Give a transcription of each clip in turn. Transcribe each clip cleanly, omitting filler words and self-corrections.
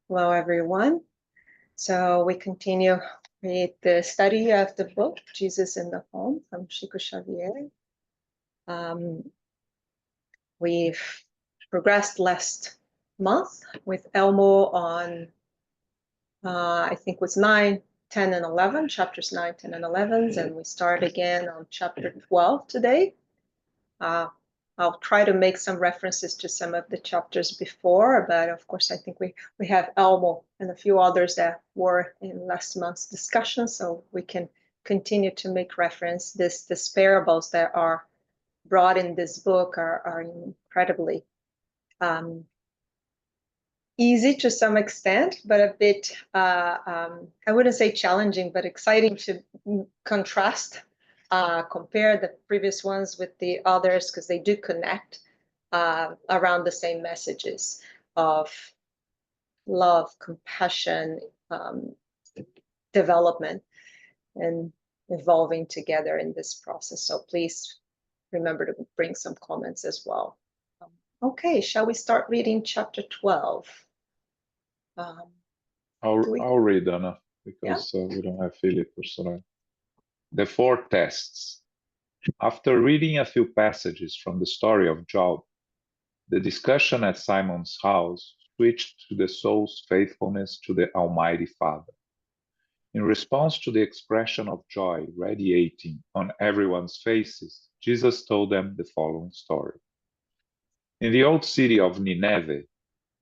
Hello, everyone. So we continue with the study of the book, Jesus in the Home, from Francisco Xavier. We've progressed last month with Elmo on, I think it was 9, 10, and 11, chapters 9, 10, and 11, and we start again on chapter 12 today. I'll try to make some references to some of the chapters before, but of course, I think we have Elmo and a few others that were in last month's discussion, so we can continue to make reference. These parables that are brought in this book are incredibly easy to some extent, but a bit, I wouldn't say challenging, but exciting to contrast, compare the previous ones with the others, because they do connect around the same messages of love, compassion, development, and evolving together in this process. So please remember to bring some comments as well. Okay, shall we start reading chapter 12? I'll read, Anna, because we don't have Philip or Soraya. The 4 tests. After reading a few passages from the story of Job, the discussion at Simon's house switched to the soul's faithfulness to the Almighty Father. In response to the expression of joy radiating on everyone's faces, Jesus told them the following story. In the old city of Nineveh,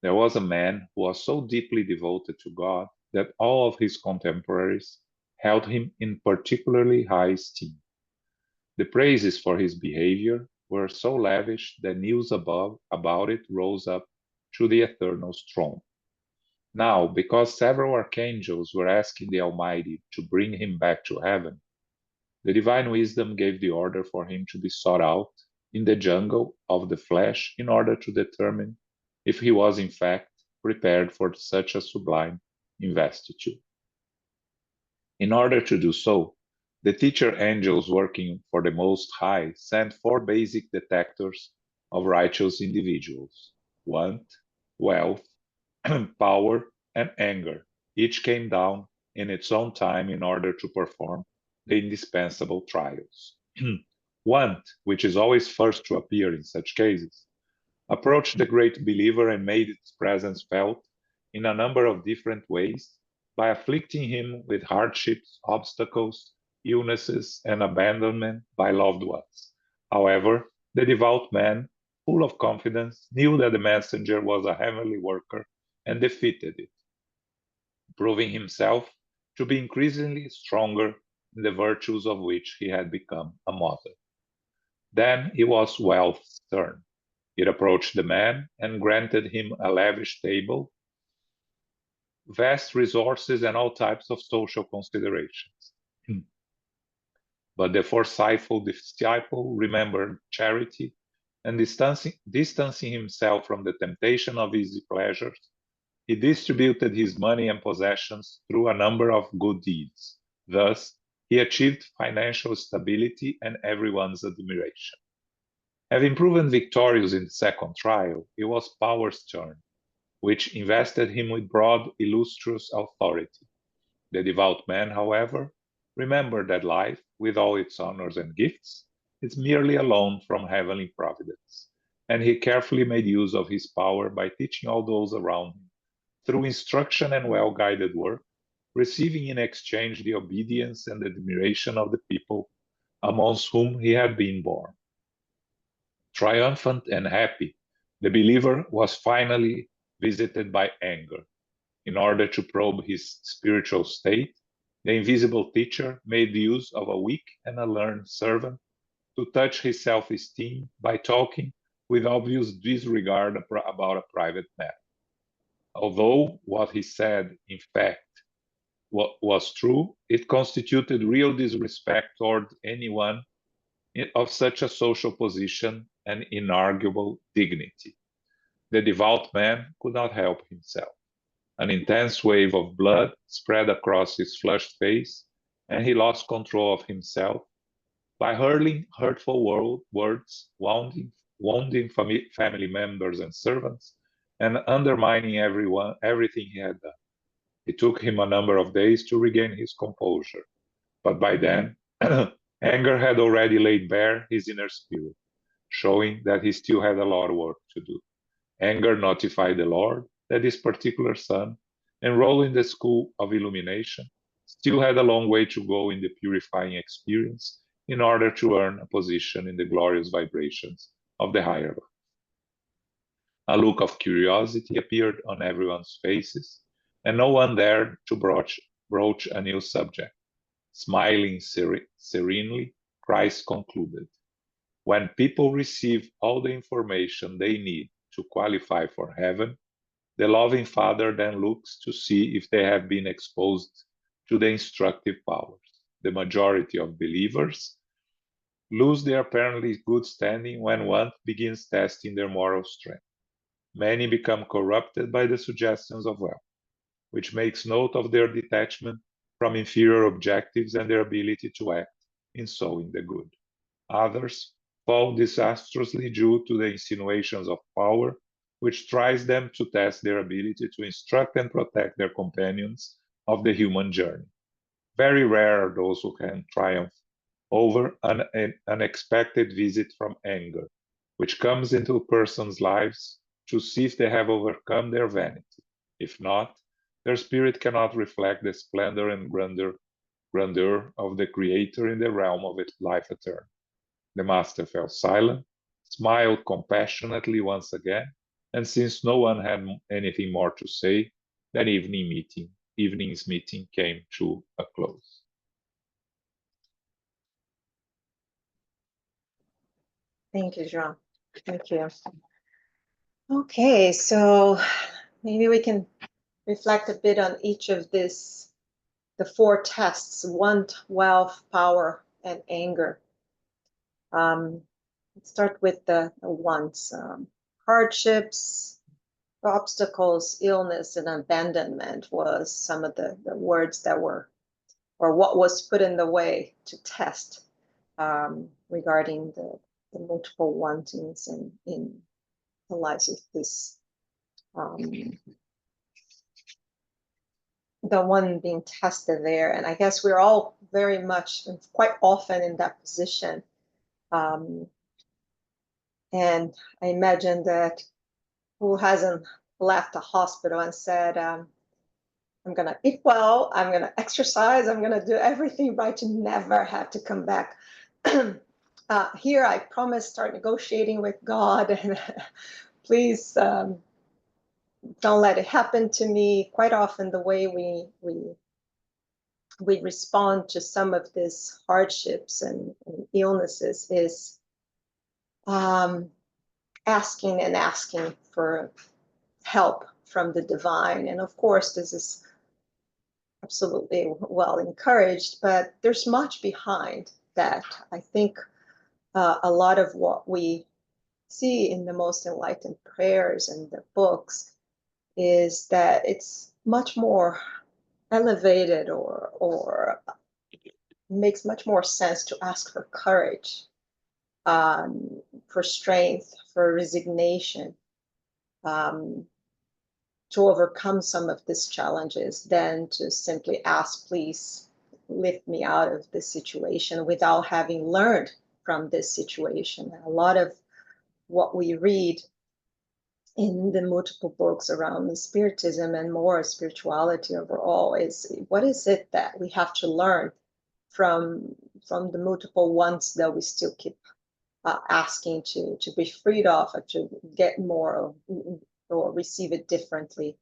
there was a man who was so deeply devoted to God that all of his contemporaries held him in particularly high esteem. The praises for his behavior were so lavish that news about it rose up to the Eternal throne. Now, because several archangels were asking the Almighty to bring him back to heaven, the divine wisdom gave the order for him to be sought out in the jungle of the flesh in order to determine if he was in fact prepared for such a sublime investiture. In order to do so, the teacher angels working for the Most High sent 4 basic detectors of righteous individuals: want, wealth, power, and anger. Each came down in its own time in order to perform the indispensable trials. Want, which is always first to appear in such cases, approached the great believer and made its presence felt in a number of different ways by afflicting him with hardships, obstacles, illnesses, and abandonment by loved ones. However, the devout man, full of confidence, knew that the messenger was a heavenly worker and defeated it, proving himself to be increasingly stronger in the virtues of which he had become a model. Then it was wealth's turn. It approached the man and granted him a lavish table, vast resources, and all types of social considerations. But the forceful disciple remembered charity, and distancing himself from the temptation of easy pleasures, he distributed his money and possessions through a number of good deeds. Thus, he achieved financial stability and everyone's admiration. Having proven victorious in the second trial, it was power's turn, which invested him with broad, illustrious authority. The devout man, however, remembered that life, with all its honors and gifts, is merely a loan from heavenly providence, and he carefully made use of his power by teaching all those around him, through instruction and well-guided work, receiving in exchange the obedience and admiration of the people amongst whom he had been born. Triumphant and happy, the believer was finally visited by anger. In order to probe his spiritual state, the invisible teacher made use of a weak and unlearned servant to touch his self-esteem by talking with obvious disregard about a private matter. Although what he said, in fact, was true, it constituted real disrespect toward anyone of such a social position and inarguable dignity. The devout man could not help himself. An intense wave of blood spread across his flushed face, and he lost control of himself by hurling hurtful words, wounding family members and servants, and undermining everything he had done. It took him a number of days to regain his composure, but by then, anger had already laid bare his inner spirit, showing that he still had a lot of work to do. Anger notified the Lord that this particular son, enrolled in the school of illumination, still had a long way to go in the purifying experience in order to earn a position in the glorious vibrations of the higher life. A look of curiosity appeared on everyone's faces, and no one dared to broach a new subject. Smiling serenely, Christ concluded, "When people receive all the information they need to qualify for heaven, the loving Father then looks to see if they have been exposed to the instructive powers. The majority of believers lose their apparently good standing when one begins testing their moral strength. Many become corrupted by the suggestions of wealth, which makes note of their detachment from inferior objectives and their ability to act in sowing the good. Others fall disastrously due to the insinuations of power, which tries them to test their ability to instruct and protect their companions of the human journey. Very rare are those who can triumph over an unexpected visit from anger, which comes into a person's lives to see if they have overcome their vanity. If not, their spirit cannot reflect the splendor and grandeur of the Creator in the realm of life eternal. The master fell silent, smiled compassionately once again, and since no one had anything more to say, that evening's meeting came to a close. Thank you, Jean. Thank you. Okay, so maybe we can reflect a bit on each of the 4 tests: want, wealth, power, and anger. Let's start with the wants. Hardships, obstacles, illness, and abandonment was some of the words that were, or what was put in the way to test regarding the multiple wantings in the lives of this, the one being tested there. And I guess we're all very much, quite often, in that position. And I imagine that who hasn't left a hospital and said, I'm going to eat well, I'm going to exercise, I'm going to do everything right to never have to come back. Here, I promise, start negotiating with God, and please don't let it happen to me. Quite often, the way we respond to some of these hardships and illnesses is asking and asking for help from the divine. And of course, this is absolutely well encouraged, but there's much behind that. I think a lot of what we see in the most enlightened prayers and the books is that it's much more elevated, or makes much more sense to ask for courage, for strength, for resignation, to overcome some of these challenges, than to simply ask, please lift me out of this situation, without having learned from this situation. A lot of what we read in the multiple books around the spiritism and more spirituality overall is, what is it that we have to learn from the multiple wants that we still keep asking to be freed of, or to get more, or receive it differently.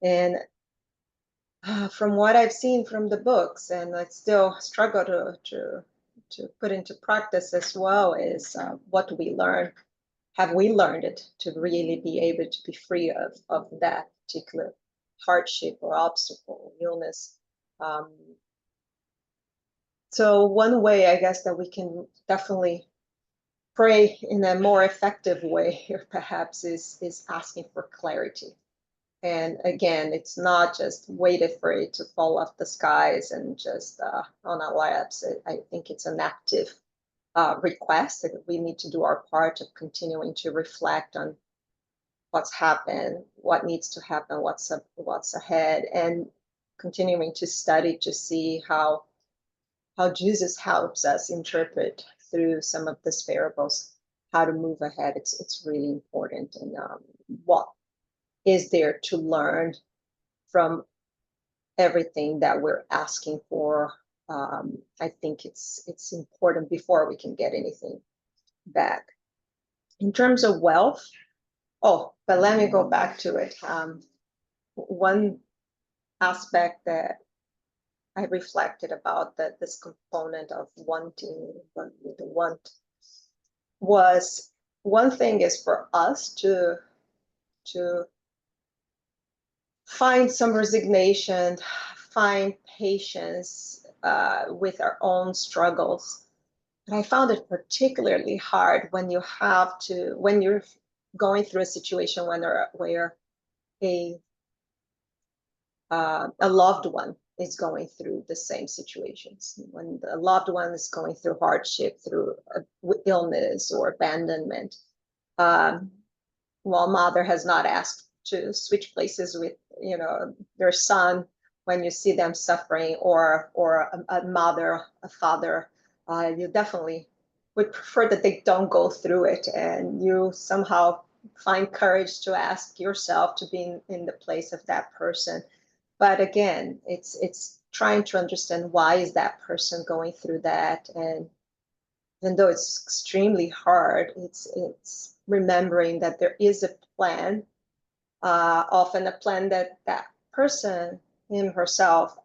And from what I've seen from the books, and I still struggle to put into practice as well, is what do we learn? Have we learned it to really be able to be free of that particular hardship or obstacle, illness? So one way, I guess, that we can definitely pray in a more effective way, perhaps, is asking for clarity. And again, it's not just waited for it to fall off the skies and just on our laps. I think it's an active request that we need to do our part of continuing to reflect on what's happened, what needs to happen, what's ahead, and continuing to study to see how Jesus helps us interpret through some of these parables how to move ahead. It's really important, and what is there to learn from everything that we're asking for. I think it's important before we can get anything back. In terms of wealth, but let me go back to it. One aspect that I reflected about that this component of wanting, the want, was one thing is for us to find some resignation, find patience with our own struggles. But I found it particularly hard when you're going through a situation where a loved one is going through the same situations. When the loved one is going through hardship, through illness or abandonment, while mother has not asked to switch places with their son, when you see them suffering, or a mother, a father, you definitely would prefer that they don't go through it, and you somehow find courage to ask yourself to be in the place of that person. But again, it's trying to understand why is that person going through that, and even though it's extremely hard, it's remembering that there is a plan, often a plan that person, him, herself,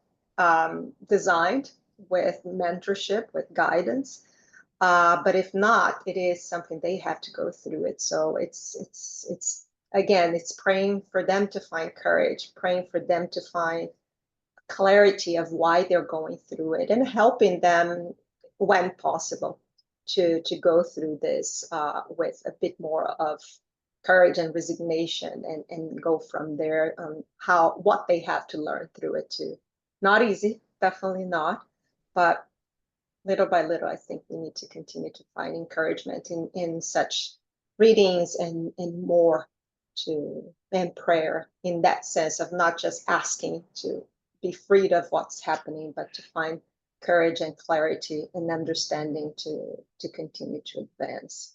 designed with mentorship, with guidance. But if not, it is something they have to go through it. So it's again, it's praying for them to find courage, praying for them to find clarity of why they're going through it, and helping them when possible to go through this with a bit more of courage and resignation, and go from there. What they have to learn through it too. Not easy, definitely not, but little by little, I think we need to continue to find encouragement in such readings and more and prayer, in that sense of not just asking to be freed of what's happening, but to find courage and clarity and understanding to continue to advance.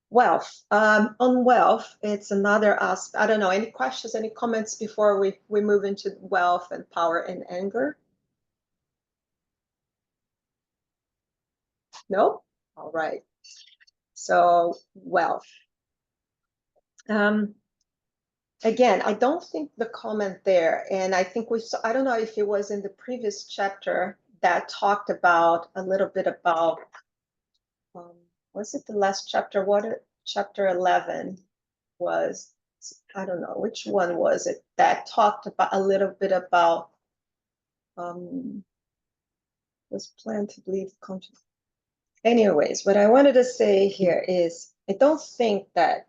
Wealth. On wealth, it's another aspect. I don't know, any questions, any comments before we move into wealth and power and anger? No? All right. So wealth. Again, I don't think the comment there, and I think I don't know if it was in the previous chapter that talked about a little bit about, was it the last chapter? Chapter 11 was, I don't know, which one was it that talked about a little bit about, was planned to believe. Anyways, what I wanted to say here is, I don't think that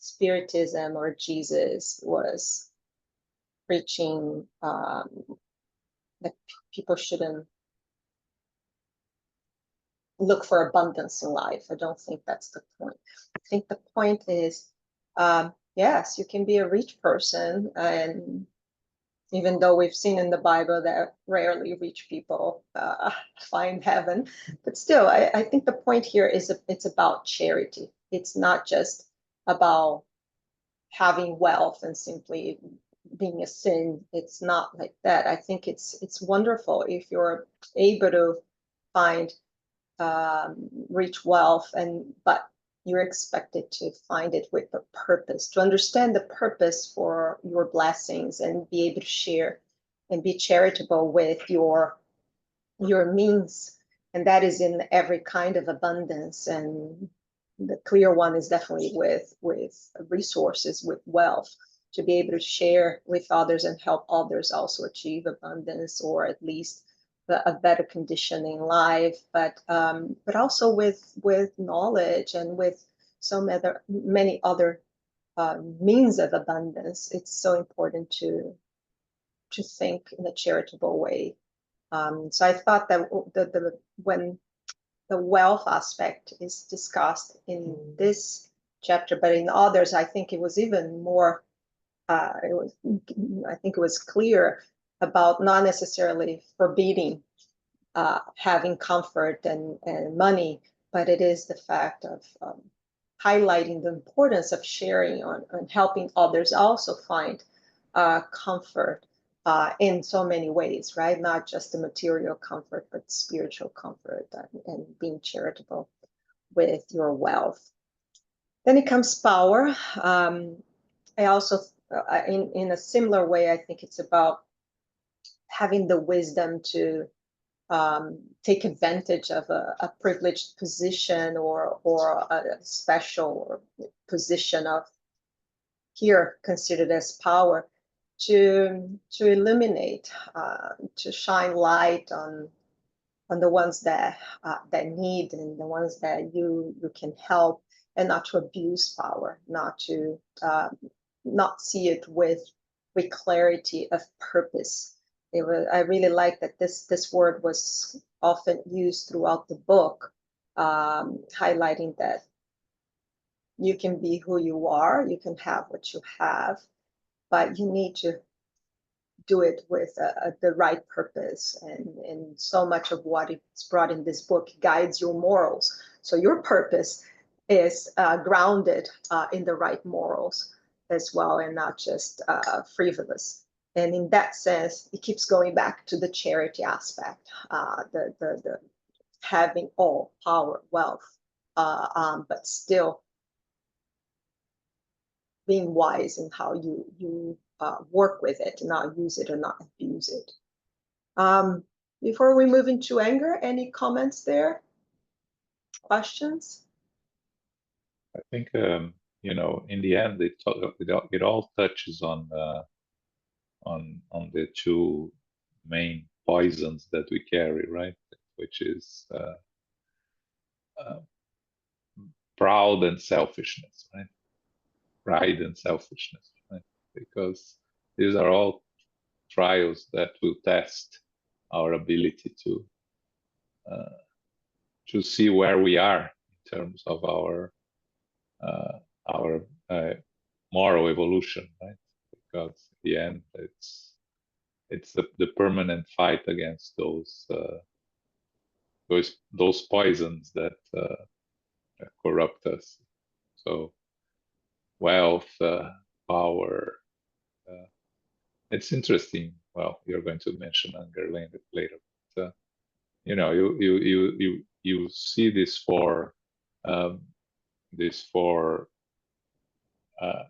Spiritism or Jesus was preaching that people shouldn't look for abundance in life. I don't think that's the point. I think the point is, yes, you can be a rich person, and even though we've seen in the Bible that rarely rich people find heaven, but still, I think the point here is it's about charity. It's not just about having wealth and simply being a sin. It's not like that. I think it's wonderful if you're able to find reach wealth, but you're expected to find it with a purpose, to understand the purpose for your blessings, and be able to share and be charitable with your means. And that is in every kind of abundance, and the clear one is definitely with resources, with wealth, to be able to share with others and help others also achieve abundance, or at least a better condition in life, but also with knowledge and with many other means of abundance. It's so important to think in a charitable way. So I thought that when the wealth aspect is discussed in this chapter, but in others, I think it was even more, I think it was clear about not necessarily forbidding having comfort and money, but it is the fact of highlighting the importance of sharing and helping others also find comfort in so many ways, right? Not just the material comfort, but spiritual comfort and being charitable with your wealth. Then it comes power. I also, in a similar way, I think it's about having the wisdom to take advantage of a privileged position or a special position of here considered as power to illuminate, to shine light on the ones that need and the ones that you can help, and not to abuse power, not to not see it with clarity of purpose. I really like that this word was often used throughout the book, highlighting that you can be who you are, you can have what you have, but you need to do it with the right purpose. And so much of what it's brought in this book guides your morals. So your purpose is grounded in the right morals as well, and not just frivolous. And in that sense, it keeps going back to the charity aspect, the having all power, wealth, but still being wise in how you work with it, not use it or not abuse it. Before we move into anger, any comments there? Questions? I think you know, in the end, it all touches on the two main poisons that we carry, right? Which is proud and selfishness, right? Pride and selfishness, right? Because these are all trials that will test our ability to see where we are in terms of our moral evolution, right? Because in the end, it's the permanent fight against those poisons that corrupt us. So wealth, power. It's interesting. Well, you're going to mention anger later. But, you know, you see these four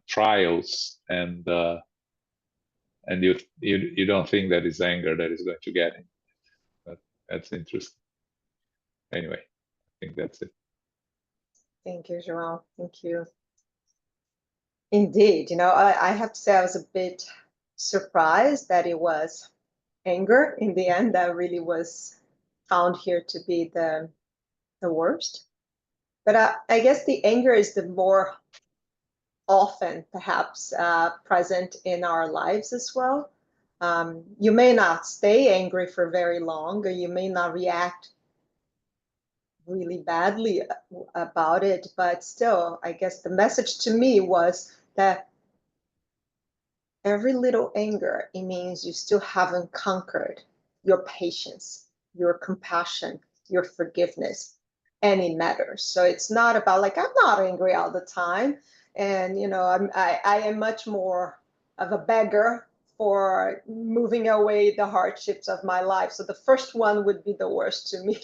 trials, and you don't think that is anger that is going to get him. But that's interesting. Anyway, I think that's it. Thank you, João. Thank you. Indeed, you know, I have to say I was a bit surprised that it was anger in the end that really was found here to be the worst. But I guess the anger is the more often perhaps present in our lives as well. You may not stay angry for very long, or you may not react really badly about it, but still, I guess the message to me was that every little anger, it means you still haven't conquered your patience, your compassion, your forgiveness, and it matters. So it's not about like, I'm not angry all the time. And, you know, I am much more of a beggar for moving away the hardships of my life. So the first one would be the worst to me.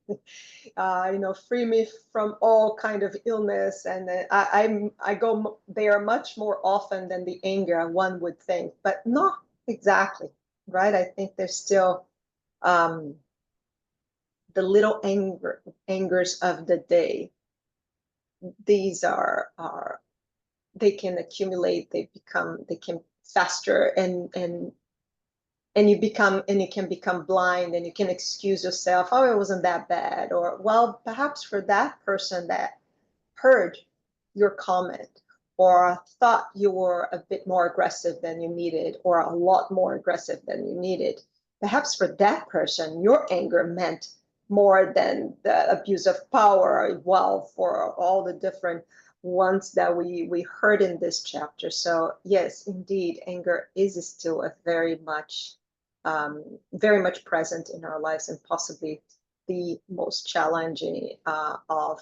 You know, free me from all kind of illness, and I go there much more often than the anger one would think, but not exactly, right? I think there's still the little angers of the day. These are they can accumulate, they can fester, and you can become blind, and you can excuse yourself, oh, it wasn't that bad, or well, perhaps for that person that heard your comment or thought you were a bit more aggressive than you needed, or a lot more aggressive than you needed, perhaps for that person your anger meant more than the abuse of power or wealth or all the different ones that we heard in this chapter. So yes, indeed, anger is still a very much present in our lives, and possibly the most challenging of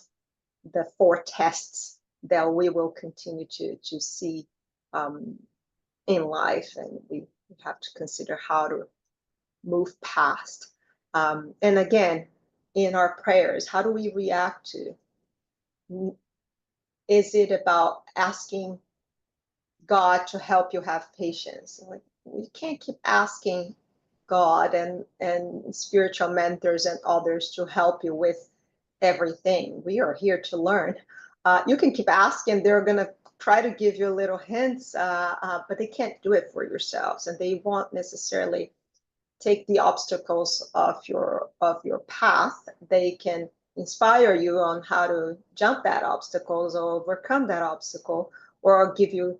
the 4 tests that we will continue to see in life, and we have to consider how to move past. And again, in our prayers, how do we react to? Is it about asking God to help you have patience? Like, we can't keep asking God and spiritual mentors and others to help you with everything. We are here to learn. You can keep asking; they're gonna try to give you little hints, but they can't do it for yourselves, and they won't necessarily take the obstacles of your path. They can inspire you on how to jump that obstacles or overcome that obstacle, or give you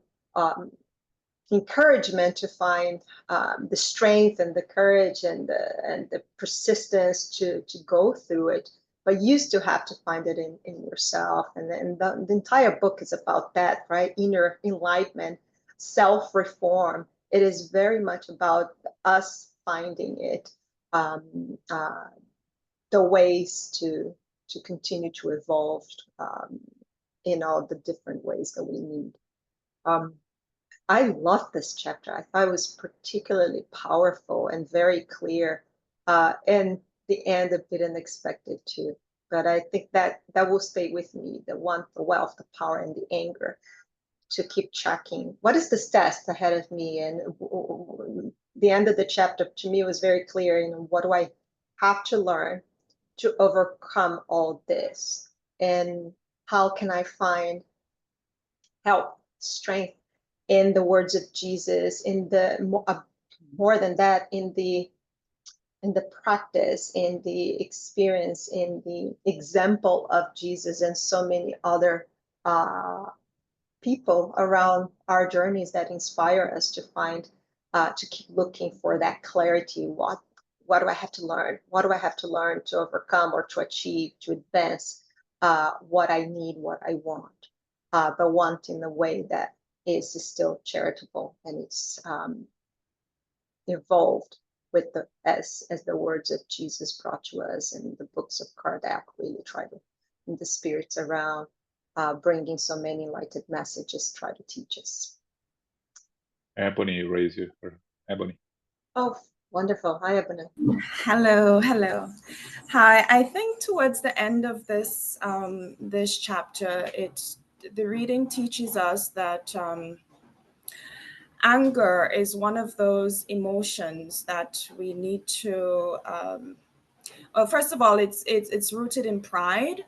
encouragement to find the strength and the courage and the persistence to go through it. But you still have to find it in yourself. And the entire book is about that, right? Inner enlightenment, self-reform. It is very much about us finding it, the ways to continue to evolve in all the different ways that we need. I love this chapter. I thought it was particularly powerful and very clear. And the end a bit unexpected too. But I think that will stay with me, the wealth, the power, and the anger, to keep checking. What is this test ahead of me? And the end of the chapter to me was very clear. What do I have to learn to overcome all this? And how can I find help, strength in the words of Jesus, in the more than that, in the practice, in the experience, in the example of Jesus and so many other people around our journeys that inspire us to find, to keep looking for that clarity. What do I have to learn? What do I have to learn to overcome or to achieve, to advance what I need, what I want, but want in a way that is still charitable, and it's evolved with as the words of Jesus brought to us, and the books of Kardec really try to, and the spirits around, bringing so many enlightened messages, try to teach us. Ebony, raise your hand. Ebony. Oh, wonderful. Hi, Ebony. Hello. Hi. I think towards the end of this this chapter, the reading teaches us that anger is one of those emotions that we need to. Well, first of all, it's rooted in pride.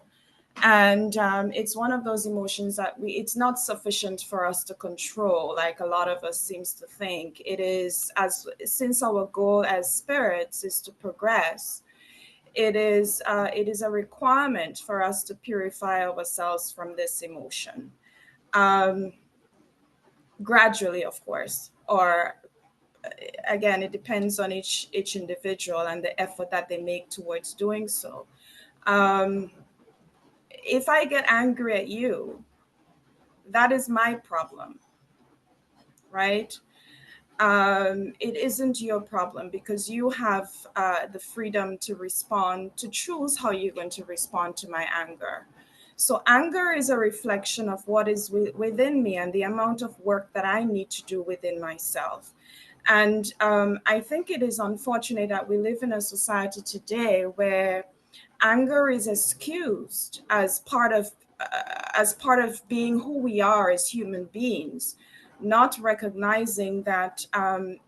And it's one of those emotions that it's not sufficient for us to control, like a lot of us seems to think. It is, since our goal as spirits is to progress, it is a requirement for us to purify ourselves from this emotion. Gradually, of course, or again, it depends on each individual and the effort that they make towards doing so. If I get angry at you, that is my problem, right? It isn't your problem, because you have the freedom to respond, to choose how you're going to respond to my anger. So anger is a reflection of what is within me and the amount of work that I need to do within myself. And I think it is unfortunate that we live in a society today where anger is excused as part of being who we are as human beings, not recognizing that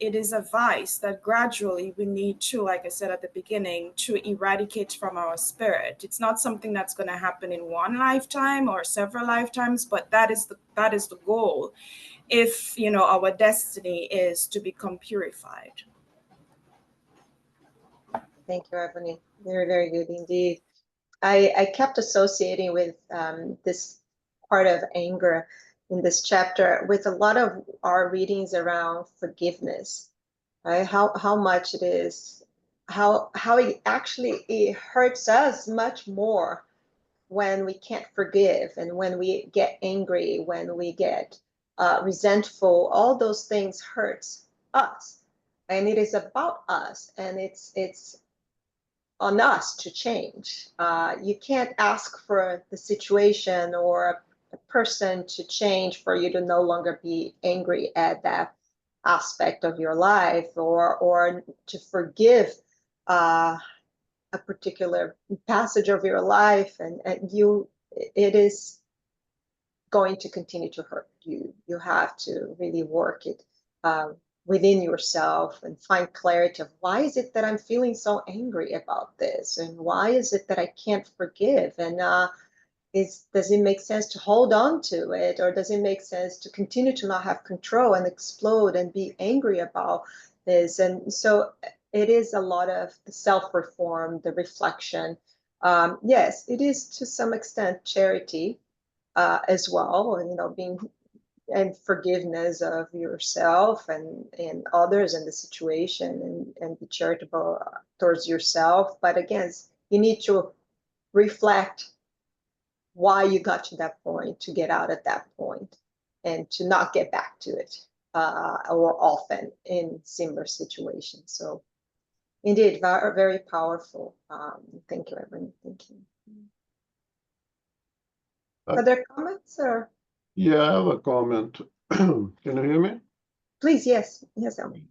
it is a vice that gradually we need to, like I said at the beginning, to eradicate from our spirit. It's not something that's going to happen in one lifetime or several lifetimes, but that is the goal, if our destiny is to become purified. Thank you, Ebony. Very, very good indeed. I kept associating with this part of anger in this chapter with a lot of our readings around forgiveness, right? How much it is, how it actually hurts us much more when we can't forgive, and when we get angry, when we get resentful, all those things hurts us. And it is about us, and it's on us to change. You can't ask for the situation or a person to change for you to no longer be angry at that aspect of your life, or to forgive a particular passage of your life, and it is going to continue to hurt you. You have to really work it within yourself and find clarity of, why is it that I'm feeling so angry about this, and why is it that I can't forgive, and does it make sense to hold on to it, or does it make sense to continue to not have control and explode and be angry about this? And so it is a lot of the self-reform, the reflection. Yes, it is to some extent charity as well, and being and forgiveness of yourself and others in the situation, and be charitable towards yourself. But again, you need to reflect why you got to that point, to get out at that point, and to not get back to it or often in similar situations. So indeed, very, very powerful. Thank you, everyone. Thank you. Other comments? Or Yeah, I have a comment. Can you hear me? please, yes, Elmi.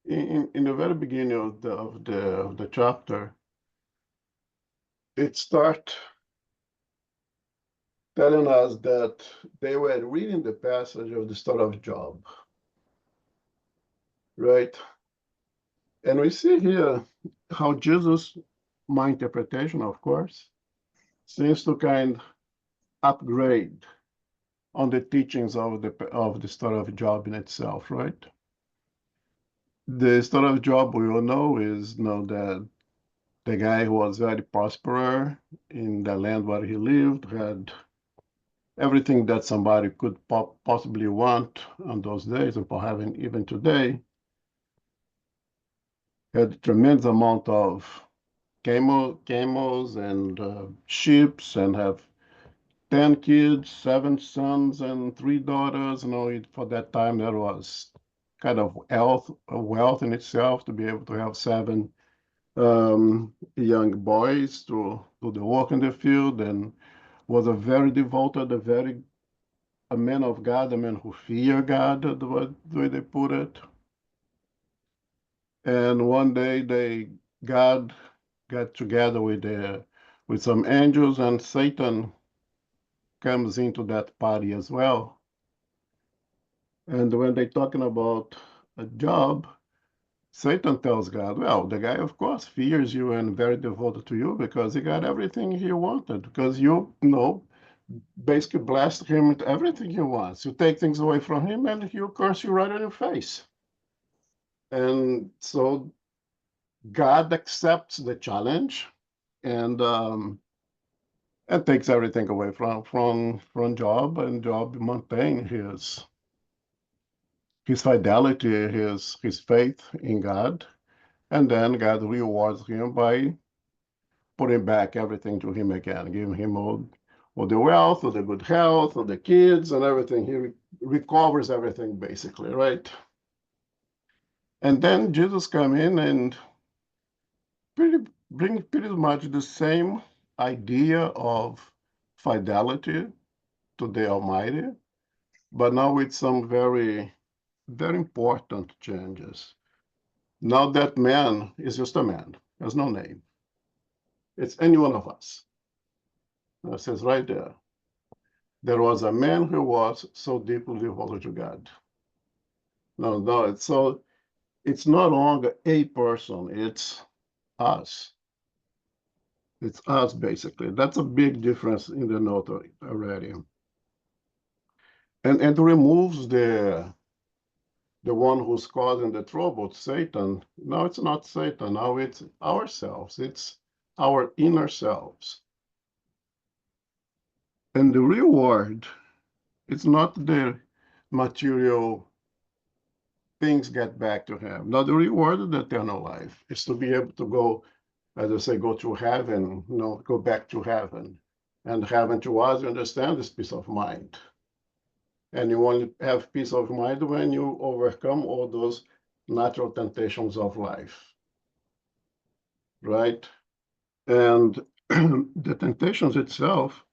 In the very beginning of the chapter, it starts telling us that they were reading the passage of the story of Job, right? And we see here how Jesus, my interpretation, of course, seems to kind of upgrade on the teachings of the story of Job in itself, right? The story of Job, we all know, is that the guy who was very prosperous in the land where he lived, had everything that somebody could possibly want on those days, and perhaps even today, had a tremendous amount of camels and sheep, and have 10 kids, 7 sons, and 3 daughters. For that time, that was kind of wealth in itself, to be able to have 7 young boys to do the work in the field, and was a very devoted, a man of God, a man who feared God, the way they put it. And one day God got together with some angels, and Satan comes into that party as well. And when they're talking about a job, Satan tells God, well, the guy, of course, fears you and very devoted to you because he got everything he wanted, because you basically blessed him with everything he wants. You take things away from him and he'll curse you right in your face. And so God accepts the challenge and takes everything away from Job, and Job maintains his fidelity, his faith in God. And then God rewards him by putting back everything to him again, giving him all the wealth, all the good health, all the kids and everything. He recovers everything basically, right? And then Jesus come in and bring pretty much the same idea of fidelity to the Almighty, but now with some very, very important changes. Now that man is just a man, has no name. It's any one of us. It says right there, there was a man who was so deeply devoted to God. No, it's no longer a person, it's us. It's us, basically. That's a big difference in the note already. And removes the one who's causing the trouble, Satan. No, it's not Satan. Now it's ourselves. It's our inner selves. And the reward, it's not the material things get back to him. Now the reward of the eternal life is to be able to go, as I say, go to heaven, go back to heaven. And having to us, you understand this peace of mind. And you only have peace of mind when you overcome all those natural temptations of life, right? And the temptations itself,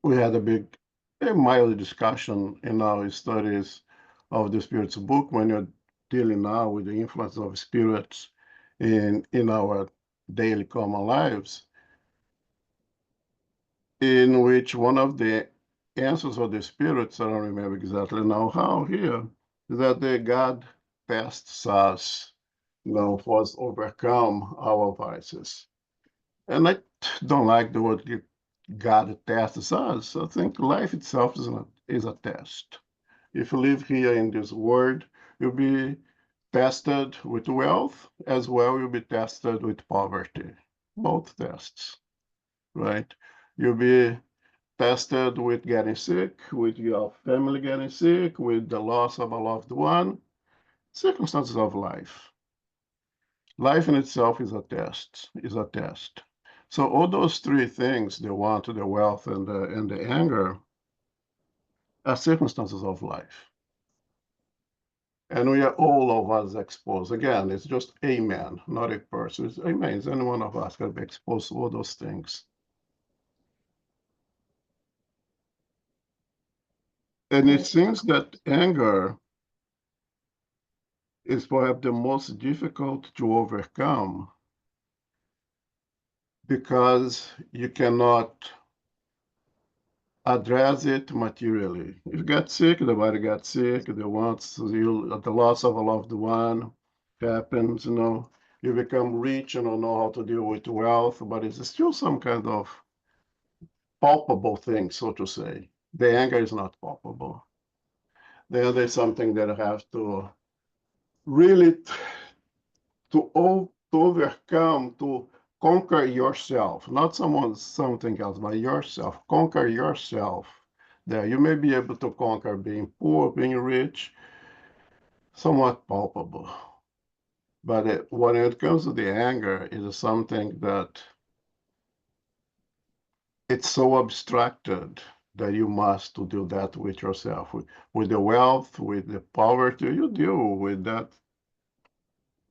we had a mild discussion in our studies of the Spirit's book when you're dealing now with the influence of spirits in our daily common lives, in which one of the answers of the spirits, I don't remember exactly now how here, is that the God tests us, for us to overcome our vices. And I don't like the word God tests us. I think life itself is a test. If you live here in this world, you'll be tested with wealth as well, you'll be tested with poverty. Both tests, right? You'll be tested with getting sick, with your family getting sick, with the loss of a loved one, circumstances of life. Life in itself is a test. So all those three things, the want, the wealth, and the anger, are circumstances of life. And we are all of us exposed. Again, it's just a man, not a person. It's a man. Any one of us can be exposed to all those things. And it seems that anger is perhaps the most difficult to overcome because you cannot address it materially. If you get sick, the body gets sick, the loss of a loved one happens, you become rich and don't know how to deal with wealth, but it's still some kind of palpable thing, so to say. The anger is not palpable. The anger is something that I have to really to overcome, to conquer yourself, not something else, but yourself. Conquer yourself. There, you may be able to conquer being poor, being rich, somewhat palpable. But when it comes to the anger, it is something that it's so abstracted that you must to do that with yourself. With the wealth, with the poverty, you deal with that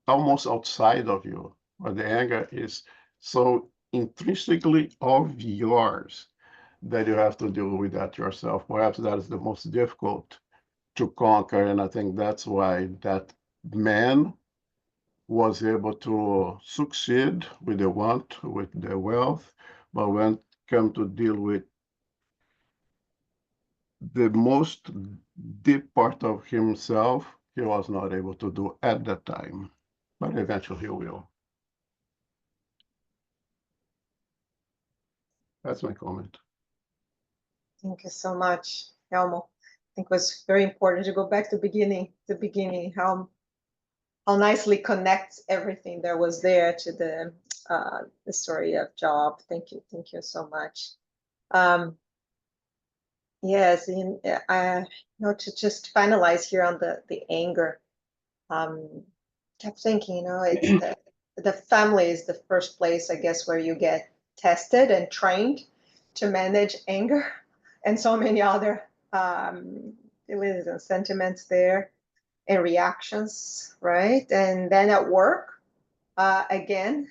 almost outside of you. But the anger is so intrinsically of yours that you have to deal with that yourself. Perhaps that is the most difficult to conquer. And I think that's why that man was able to succeed with the want, with the wealth, but when it came to deal with the most deep part of himself, he was not able to do at that time. But eventually he will. That's my comment. Thank you so much, Elmo. I think it was very important to go back to the beginning, how nicely connects everything that was there to the story of Job. Thank you so much. Yes, to just finalize here on the anger. Kept thinking, it's the family is the first place, I guess, where you get tested and trained to manage anger and so many other feelings and sentiments there and reactions, right? And then at work, again,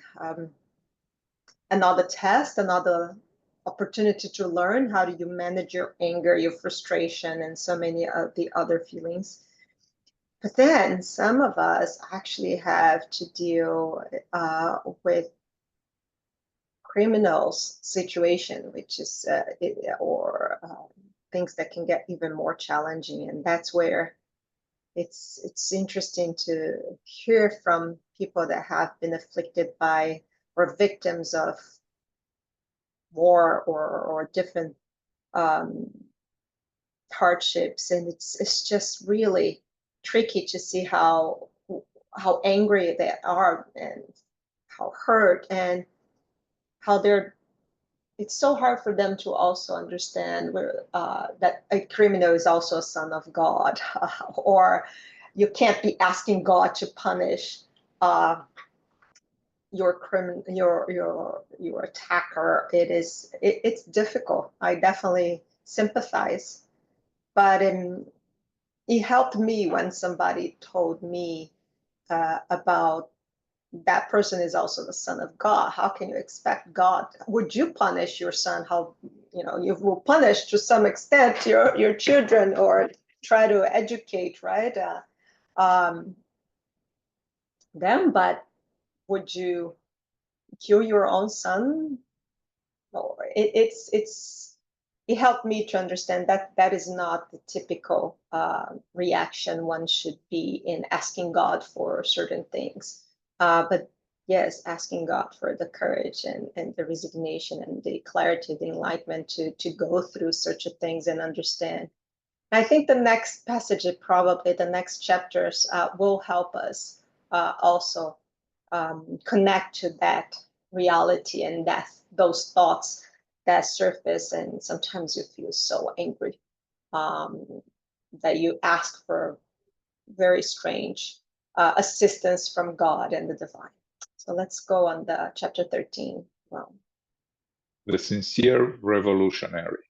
another test, another opportunity to learn how do you manage your anger, your frustration, and so many of the other feelings. But then some of us actually have to deal with criminals situation, which is things that can get even more challenging, and that's where it's interesting to hear from people that have been afflicted by or victims of war or different hardships, and it's just really tricky to see how angry they are and how hurt and how it's so hard for them to also understand that a criminal is also a son of God, or you can't be asking God to punish your attacker, it's difficult. I definitely sympathize, but it helped me when somebody told me about that person is also the son of God. How can you expect God? Would you punish your son? How, you will punish to some extent your children or try to educate, right? Them, but would you kill your own son? No, it helped me to understand that that is not the typical reaction one should be in asking God for certain things. But yes, asking God for the courage and the resignation and the clarity, the enlightenment to go through such things and understand. I think the next passage, probably the next chapters, will help us also connect to that reality and those thoughts that surface, and sometimes you feel so angry that you ask for very strange assistance from God and the divine. So let's go on the chapter 13. Well, The sincere revolutionary.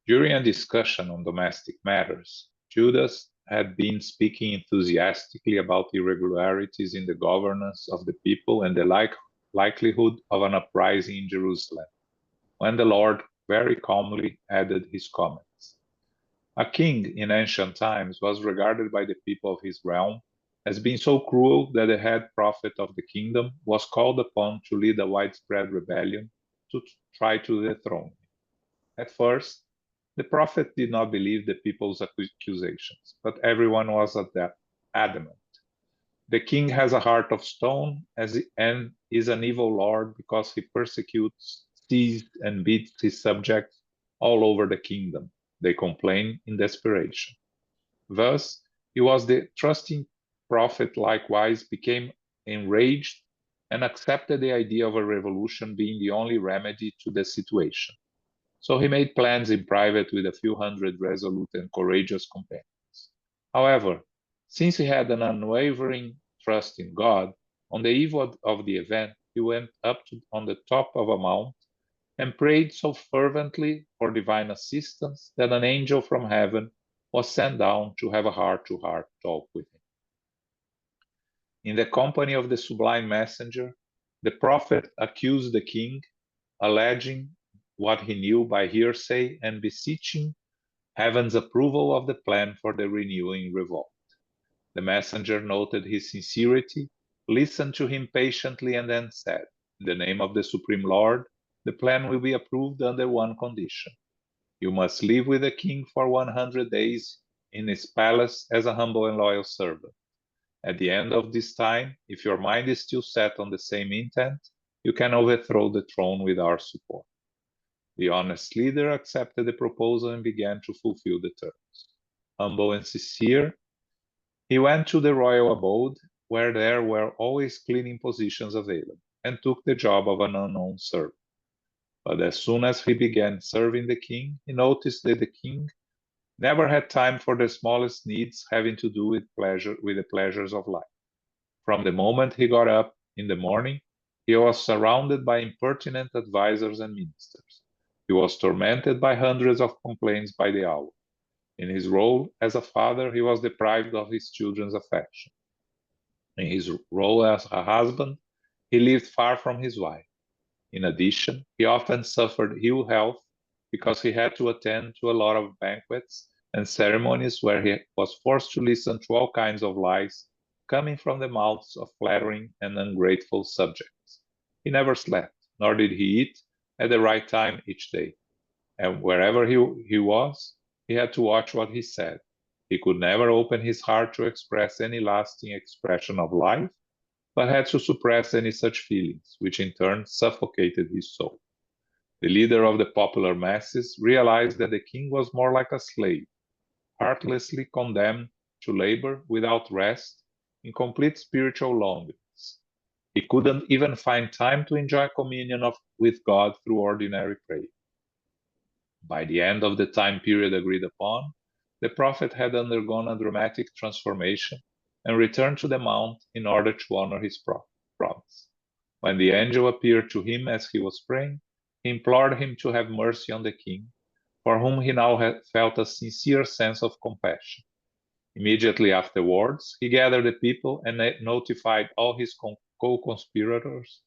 During a discussion on domestic matters, Judas had been speaking enthusiastically about irregularities in the governance of the people and the likelihood of an uprising in Jerusalem, when the Lord very calmly added his comments. A king in ancient times was regarded by the people of his realm as being so cruel that the head prophet of the kingdom was called upon to lead a widespread rebellion to try to dethrone him. At first, the prophet did not believe the people's accusations, but everyone was adamant. The king has a heart of stone and is an evil lord because he persecutes, seizes, and beats his subjects all over the kingdom, they complain in desperation. Thus, he was the trusting prophet likewise became enraged and accepted the idea of a revolution being the only remedy to the situation. So he made plans in private with a few hundred resolute and courageous companions. However, since he had an unwavering trust in God, on the eve of the event, he went up on the top of a mount and prayed so fervently for divine assistance that an angel from heaven was sent down to have a heart-to-heart talk with him. In the company of the sublime messenger, the prophet accused the king, alleging what he knew by hearsay and beseeching heaven's approval of the plan for the renewing revolt. The messenger noted his sincerity, listened to him patiently, and then said, "In the name of the Supreme Lord, the plan will be approved under one condition. You must live with the king for 100 days in his palace as a humble and loyal servant. At the end of this time, if your mind is still set on the same intent, you can overthrow the throne with our support." The honest leader accepted the proposal and began to fulfill the terms. Humble and sincere, he went to the royal abode, where there were always cleaning positions available, and took the job of an unknown servant. But as soon as he began serving the king, he noticed that the king never had time for the smallest needs having to do with the pleasures of life. From the moment he got up in the morning, he was surrounded by impertinent advisers and ministers. He was tormented by hundreds of complaints by the hour. In his role as a father, he was deprived of his children's affection. In his role as a husband, he lived far from his wife. In addition, he often suffered ill health because he had to attend to a lot of banquets and ceremonies where he was forced to listen to all kinds of lies coming from the mouths of flattering and ungrateful subjects. He never slept, nor did he eat at the right time each day. And wherever he was, he had to watch what he said. He could never open his heart to express any lasting expression of life, but had to suppress any such feelings, which in turn suffocated his soul. The leader of the popular masses realized that the king was more like a slave, heartlessly condemned to labor without rest, in complete spiritual loneliness. He couldn't even find time to enjoy communion with God through ordinary prayer. By the end of the time period agreed upon, the prophet had undergone a dramatic transformation and returned to the mount in order to honor his promise. When the angel appeared to him as he was praying, he implored him to have mercy on the king, for whom he now felt a sincere sense of compassion. Immediately afterwards, he gathered the people and notified all his co-conspirators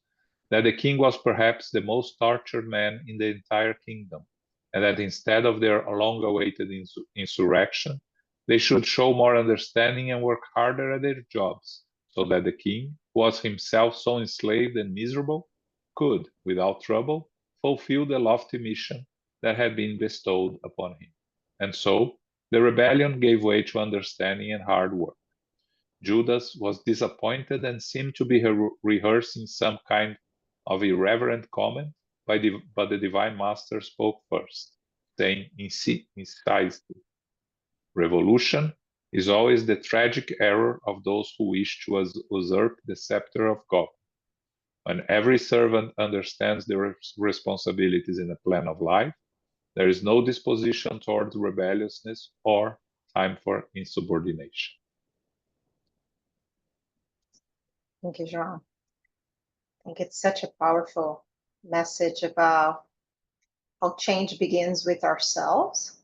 that the king was perhaps the most tortured man in the entire kingdom, and that instead of their long-awaited insurrection, they should show more understanding and work harder at their jobs, so that the king, who was himself so enslaved and miserable, could, without trouble, fulfill the lofty mission that had been bestowed upon him. And so, the rebellion gave way to understanding and hard work. Judas was disappointed and seemed to be rehearsing some kind of irreverent comment, but the Divine Master spoke first, saying incisively, "Revolution is always the tragic error of those who wish to usurp the scepter of God. When every servant understands their responsibilities in a plan of life, there is no disposition towards rebelliousness or time for insubordination." Thank you, João. I think it's such a powerful message about how change begins with ourselves.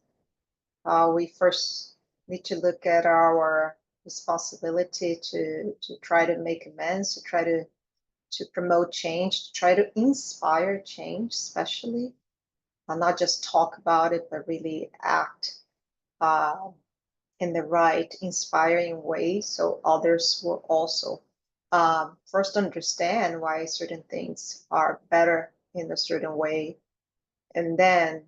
We first need to look at our responsibility to try to make amends, to try to promote change, to try to inspire change, especially. Not just talk about it, but really act in the right, inspiring way, so others will also first understand why certain things are better in a certain way, and then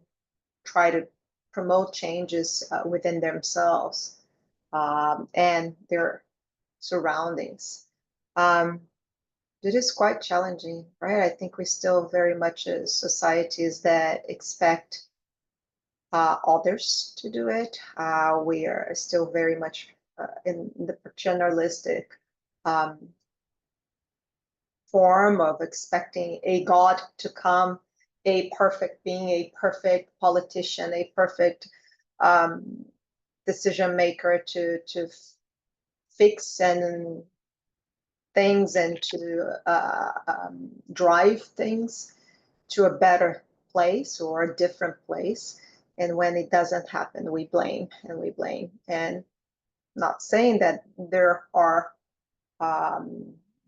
try to promote changes within themselves and their surroundings. It is quite challenging, right? I think we still very much as societies that expect others to do it. We are still very much in the paternalistic form of expecting a God to come, a perfect being, a perfect politician, a perfect decision maker to fix and things and to drive things to a better place or a different place. And when it doesn't happen, we blame and we blame. And not saying that there are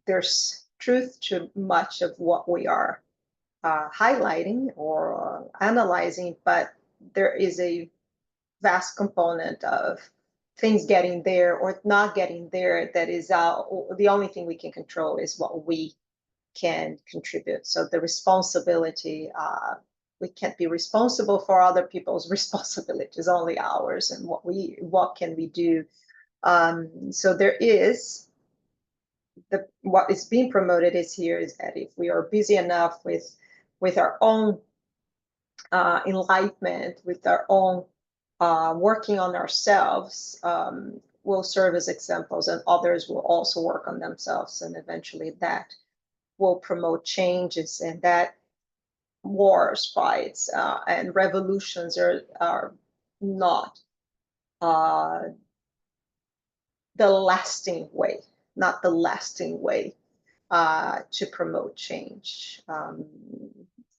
there's truth to much of what we are highlighting or analyzing, but there is a vast component of things getting there or not getting there that is the only thing we can control is what we can contribute. So the responsibility, we can't be responsible for other people's responsibilities, only ours, and what can we do. So there is what is being promoted is that if we are busy enough with our own enlightenment, with our own working on ourselves, will serve as examples, and others will also work on themselves, and eventually that will promote changes, and that wars, fights, and revolutions are not the lasting way, not the lasting way to promote change.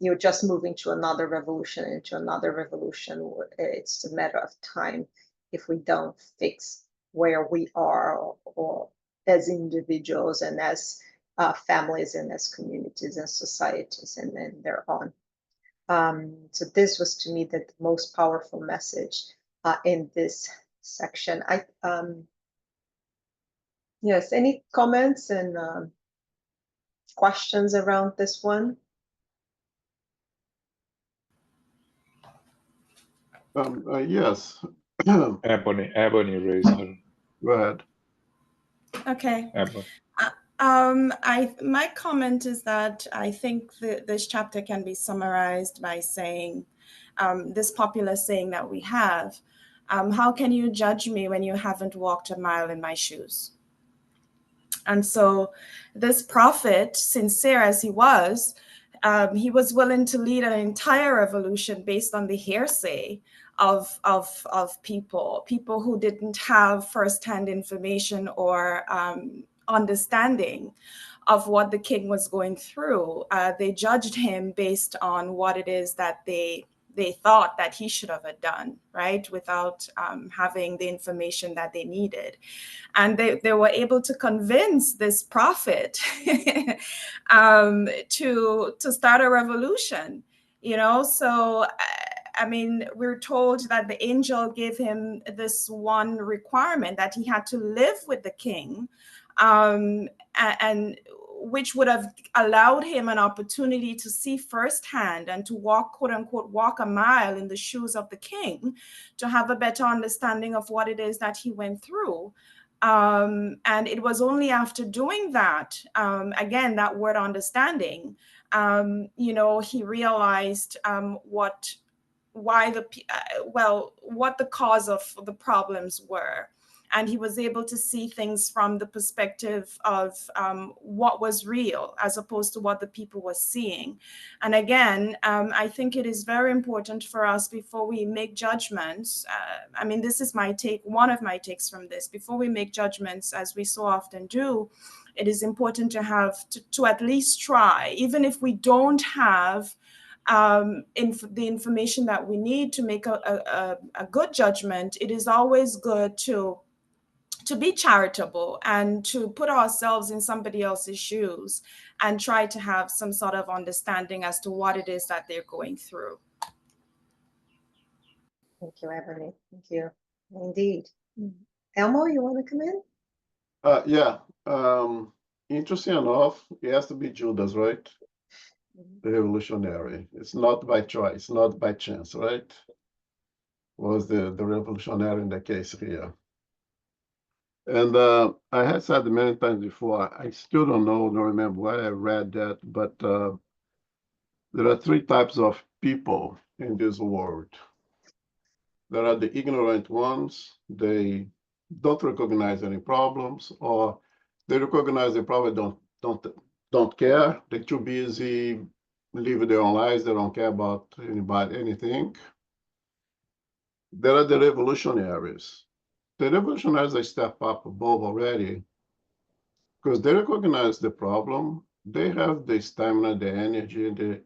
You're just moving to another revolution, into another revolution. It's a matter of time if we don't fix where we are, or as individuals and as families and as communities and societies, and then thereon. So this was to me the most powerful message in this section. Yes, any comments and questions around this one? Yes. Ebony raised her. Go ahead. Okay. Ebony. My comment is that I think this chapter can be summarized by saying, this popular saying that we have, how can you judge me when you haven't walked a mile in my shoes? And so this prophet, sincere as he was willing to lead an entire revolution based on the hearsay of people who didn't have firsthand information or understanding of what the king was going through. They judged him based on what it is that they thought that he should have done, right, without having the information that they needed. And they were able to convince this prophet to start a revolution, you know. So I mean, we're told that the angel gave him this one requirement, that he had to live with the king, and which would have allowed him an opportunity to see firsthand and to walk, quote unquote, walk a mile in the shoes of the king, to have a better understanding of what it is that he went through. And it was only after doing that, again, that word understanding, you know, he realized what the cause of the problems were. And he was able to see things from the perspective of what was real, as opposed to what the people were seeing. And again, I think it is very important for us, before we make judgments, I mean, this is my take, one of my takes from this, before we make judgments, as we so often do, it is important to have to at least try, even if we don't have the information that we need to make a good judgment. It is always good to be charitable and to put ourselves in somebody else's shoes and try to have some sort of understanding as to what it is that they're going through. Thank you, Ebony. Thank you. Indeed. Elmo, you want to come in? Yeah. Interesting enough, it has to be Judas, right? The revolutionary. It's not by choice, not by chance, right? Was the revolutionary in the case here. And I had said many times before, I still don't remember where I read that, but there are three types of people in this world. There are the ignorant ones. They don't recognize any problems, or they recognize the problem, don't care. They're too busy living their own lives. They don't care about anything. There are the revolutionaries. The revolutionaries, they step up above already because they recognize the problem. They have the stamina, the energy, the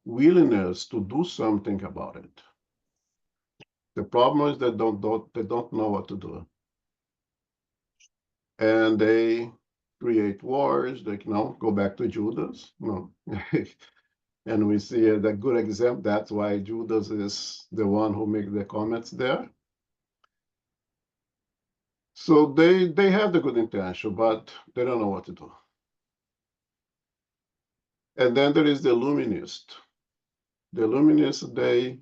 willingness to do something about it. The problem is they don't know what to do. And they create wars. They go back to Judas. And we see the good example. That's why Judas is the one who makes the comments there. So they have the good intention, but they don't know what to do. And then there is the Luminist. The Luminists, they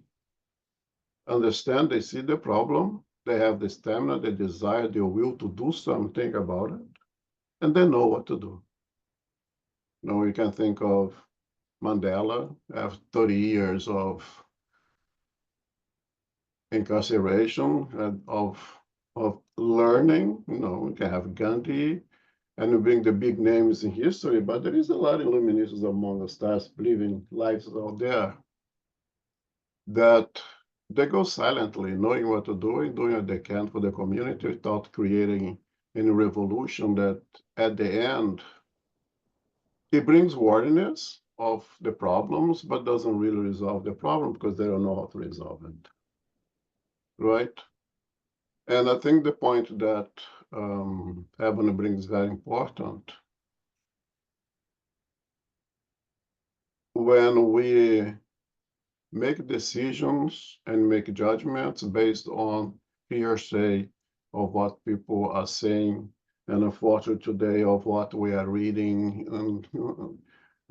understand, they see the problem, they have the stamina, the desire, the will to do something about it, and they know what to do. We can think of Mandela, after 30 years of incarceration and of learning. We can have Gandhi, and we bring the big names in history, but there is a lot of Illuminists among us that's living lives out there that they go silently, knowing what to do and doing what they can for the community without creating any revolution that at the end, it brings awareness of the problems, but doesn't really resolve the problem because they don't know how to resolve it, right? And I think the point that Ebony brings is very important. When we make decisions and make judgments based on hearsay of what people are saying, and unfortunately today of what we are reading and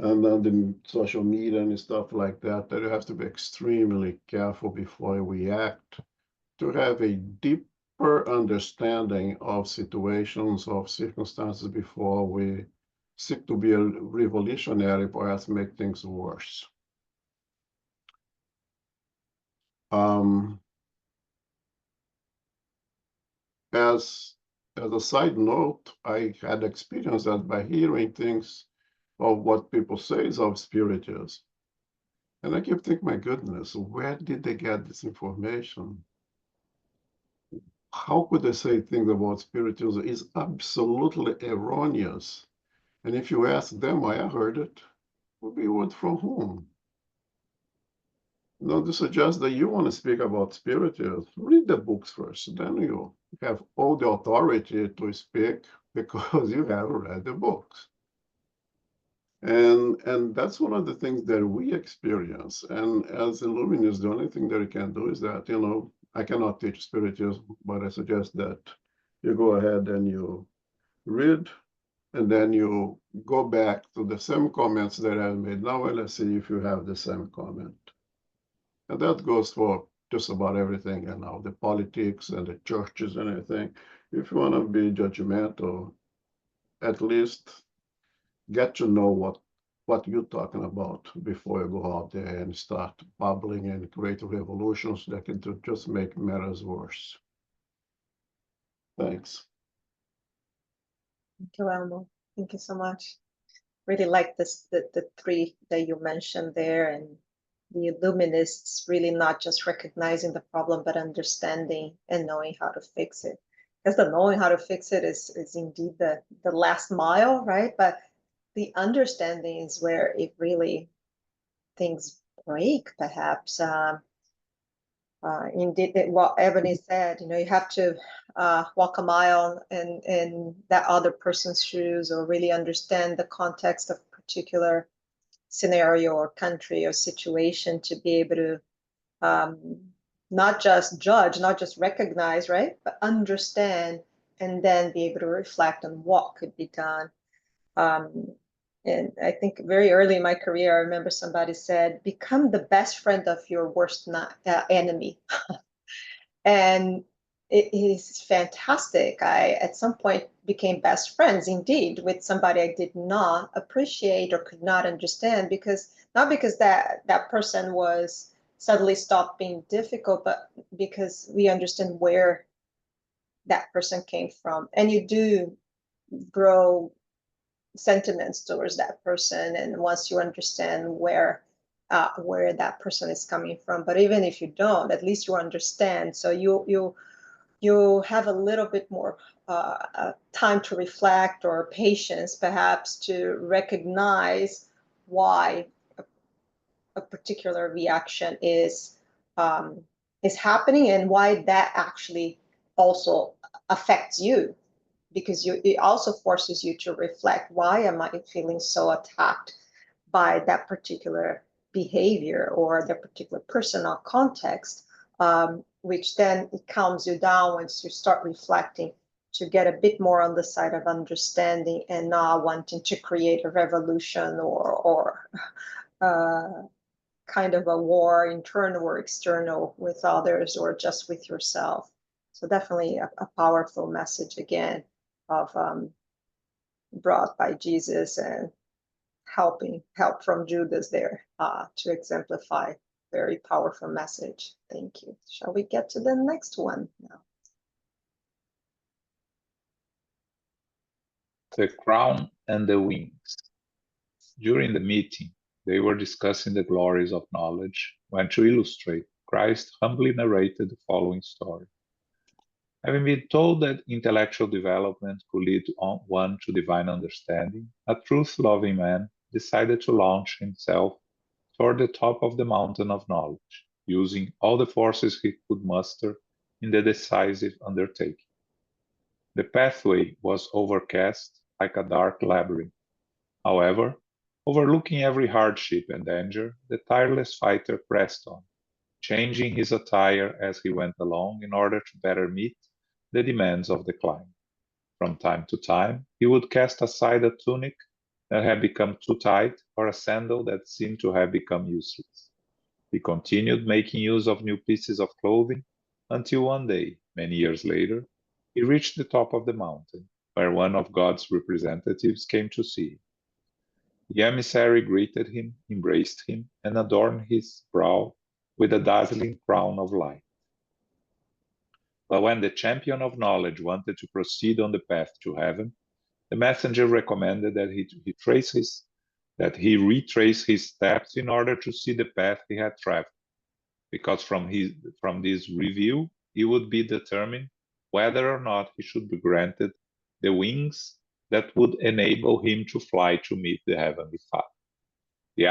on the social media and stuff like that, that you have to be extremely careful before we act, to have a deeper understanding of situations, of circumstances before we seek to be a revolutionary, perhaps make things worse. As a side note, I had experienced that by hearing things of what people say of spirituals. And I keep thinking, my goodness, where did they get this information? how could they say things about spiritism is absolutely erroneous? And if you ask them why I heard it, would be word from whom? No, to suggest that you want to speak about spiritism, read the books first. Then you have all the authority to speak because you have read the books. And that's one of the things that we experience. And as illuminists, the only thing that you can do is that, I cannot teach spiritism, but I suggest that you go ahead and you read, and then you go back to the same comments that I made now, and let's see if you have the same comment. And that goes for just about everything, the politics and the churches and everything. If you want to be judgmental, at least get to know what you're talking about before you go out there and start babbling and create revolutions that can just make matters worse. Thanks. Thank you, Elmo. Thank you so much. Really like this, the three that you mentioned there, and the illuminists really not just recognizing the problem, but understanding and knowing how to fix it. Because the knowing how to fix it is indeed the last mile, right? But the understanding is where it really things break, perhaps. Indeed, what Ebony said, you have to walk a mile in that other person's shoes, or really understand the context of a particular scenario or country or situation to be able to not just judge, not just recognize, right, but understand, and then be able to reflect on what could be done. And I think very early in my career, I remember somebody said, become the best friend of your worst enemy. And it is fantastic. I, at some point, became best friends indeed with somebody I did not appreciate or could not understand, not because that person was suddenly stopped being difficult, but because we understand where that person came from. And you do grow sentiments towards that person, and once you understand where that person is coming from. But even if you don't, at least you understand, so you have a little bit more time to reflect, or patience perhaps, to recognize why a particular reaction is happening, and why that actually also affects you, because it also forces you to reflect, why am I feeling so attacked by that particular behavior or that particular personal context, which then it calms you down once you start reflecting, to get a bit more on the side of understanding and not wanting to create a revolution or kind of a war, internal or external, with others or just with yourself. So definitely a powerful message again of brought by Jesus, and help from Judas there to exemplify very powerful message. Thank you. Shall we get to the next one now? The crown and the wings. During the meeting, they were discussing the glories of knowledge, when, to illustrate, Christ humbly narrated the following story. Having been told that intellectual development could lead one to divine understanding, a truth-loving man decided to launch himself toward the top of the mountain of knowledge, using all the forces he could muster in the decisive undertaking. The pathway was overcast like a dark labyrinth. However, overlooking every hardship and danger, the tireless fighter pressed on, changing his attire as he went along in order to better meet the demands of the climb. From time to time, he would cast aside a tunic that had become too tight, or a sandal that seemed to have become useless. He continued making use of new pieces of clothing until one day, many years later, he reached the top of the mountain, where one of God's representatives came to see him. The emissary greeted him, embraced him, and adorned his brow with a dazzling crown of light. But when the champion of knowledge wanted to proceed on the path to heaven, the messenger recommended that he retrace his steps in order to see the path he had traveled, because from this review he would be determined whether or not he should be granted the wings that would enable him to fly to meet the Heavenly Father. The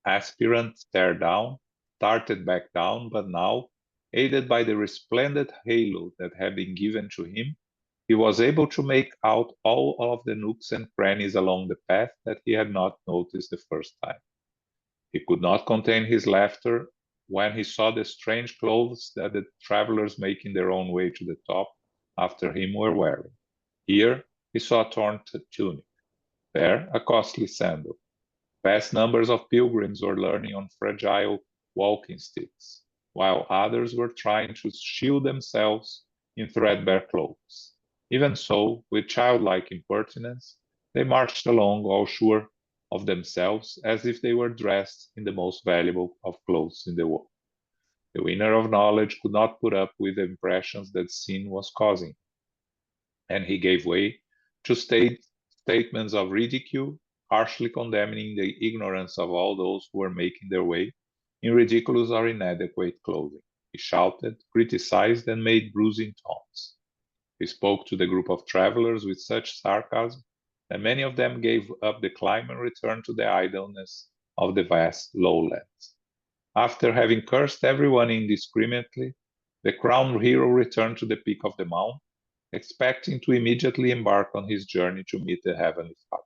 aspirant started back down, but now, aided by the resplendent halo that had been given to him, he was able to make out all of the nooks and crannies along the path that he had not noticed the first time. He could not contain his laughter when he saw the strange clothes that the travelers making their own way to the top after him were wearing. Here he saw a torn tunic, there a costly sandal. Vast numbers of pilgrims were learning on fragile walking sticks, while others were trying to shield themselves in threadbare clothes. Even so, with childlike impertinence, they marched along, all sure of themselves, as if they were dressed in the most valuable of clothes in the world. The winner of knowledge could not put up with the impressions that sin was causing, and he gave way to statements of ridicule, harshly condemning the ignorance of all those who were making their way in ridiculous or inadequate clothing. He shouted, criticized, and made bruising taunts. He spoke to the group of travelers with such sarcasm that many of them gave up the climb and returned to the idleness of the vast lowlands. After having cursed everyone indiscriminately, the crowned hero returned to the peak of the mount, expecting to immediately embark on his journey to meet the Heavenly Father.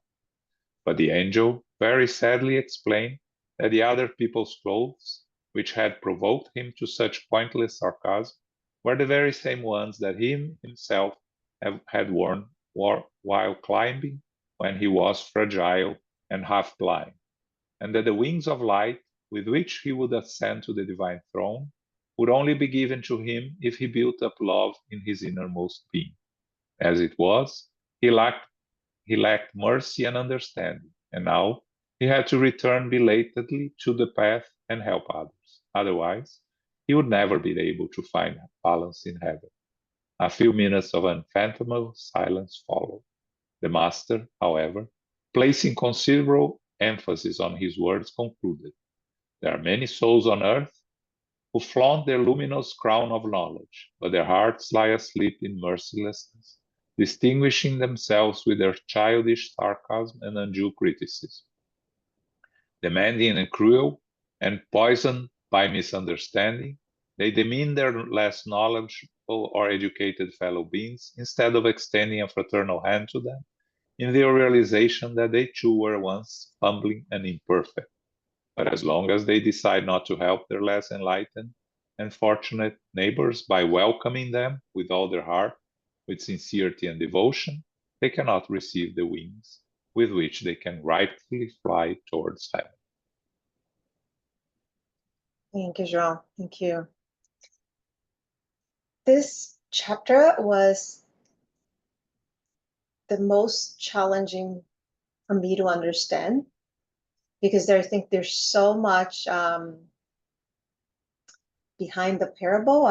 But the angel very sadly explained that the other people's clothes, which had provoked him to such pointless sarcasm, were the very same ones that he himself had worn while climbing when he was fragile and half blind, and that the wings of light with which he would ascend to the divine throne would only be given to him if he built up love in his innermost being. As it was, he lacked mercy and understanding, and now he had to return belatedly to the path and help others. Otherwise, he would never be able to find balance in heaven. A few minutes of unfathomable silence followed. The master, however, placing considerable emphasis on his words, concluded, "There are many souls on earth who flaunt their luminous crown of knowledge, but their hearts lie asleep in mercilessness, distinguishing themselves with their childish sarcasm and undue criticism. Demanding and cruel, and poisoned by misunderstanding, they demean their less knowledgeable or educated fellow beings instead of extending a fraternal hand to them in the realization that they too were once fumbling and imperfect. But as long as they decide not to help their less enlightened and fortunate neighbors by welcoming them with all their heart, with sincerity and devotion, they cannot receive the wings with which they can rightfully fly towards heaven." Thank you, João. Thank you. This chapter was the most challenging for me to understand because I think there's so much behind the parable.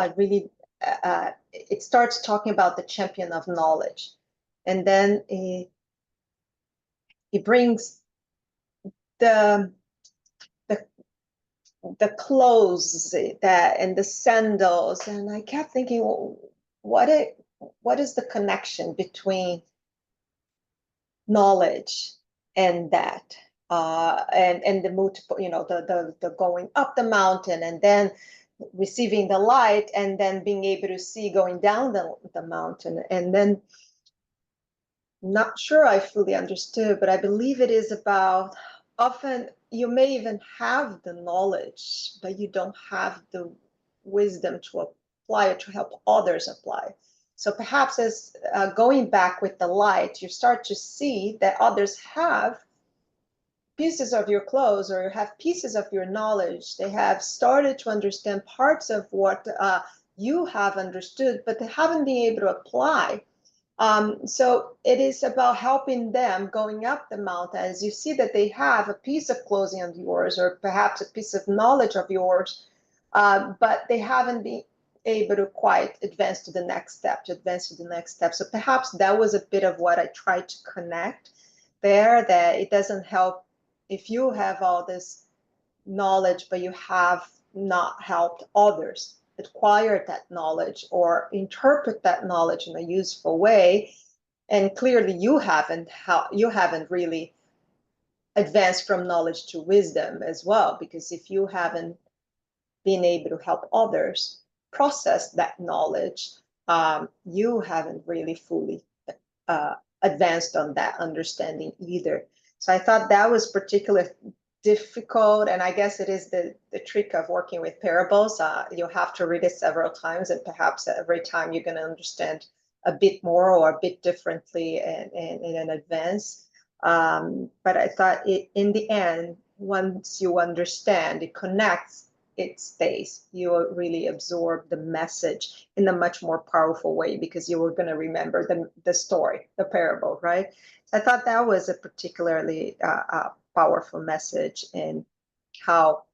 It starts talking about the champion of knowledge, and then he brings the clothes and the sandals, and I kept thinking, what is the connection between knowledge and that, and the multiple, the going up the mountain and then receiving the light and then being able to see going down the mountain, and then not sure I fully understood, but I believe it is about often you may even have the knowledge, but you don't have the wisdom to apply it to help others apply. So perhaps as going back with the light, you start to see that others have pieces of your clothes or have pieces of your knowledge. They have started to understand parts of what you have understood, but they haven't been able to apply. So it is about helping them going up the mountain as you see that they have a piece of clothing of yours or perhaps a piece of knowledge of yours, but they haven't been able to quite advance to the next step, So perhaps that was a bit of what I tried to connect there, that it doesn't help if you have all this knowledge, but you have not helped others. acquire that knowledge or interpret that knowledge in a useful way. And clearly you haven't really advanced from knowledge to wisdom as well, because if you haven't been able to help others process that knowledge, you haven't really fully advanced on that understanding either. So I thought that was particularly difficult, and I guess it is the trick of working with parables. You have to read it several times, and perhaps every time you're going to understand a bit more or a bit differently in advance. But I thought in the end, once you understand, it connects, it stays. You will really absorb the message in a much more powerful way, because you were going to remember the story, the parable, right? I thought that was a particularly powerful message in how